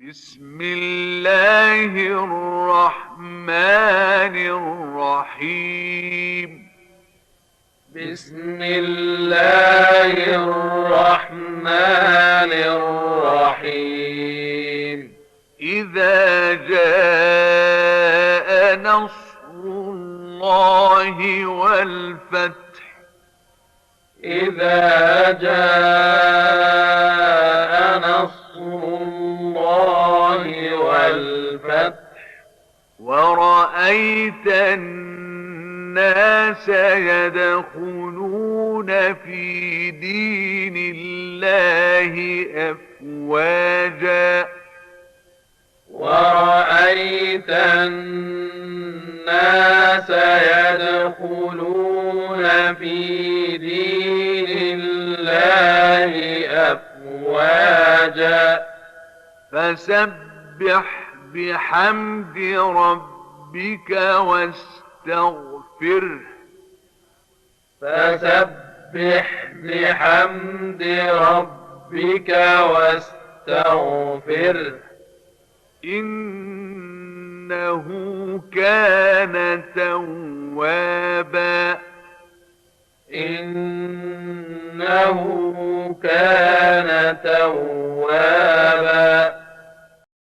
بسم الله الرحمن الرحيم. بسم الله الرحمن الرحيم. إذا جاء نصر الله والفتح. إذا جاء نصر الله والفتح ورأيت الناس يدخلون في دين الله أفواجا. ورأيت الناس يدخلون في دين الله أفواجا. فسبح بحمد ربك واستغفره. فسبح بحمد ربك واستغفره. إنه كان توابا. إنه كان توابا.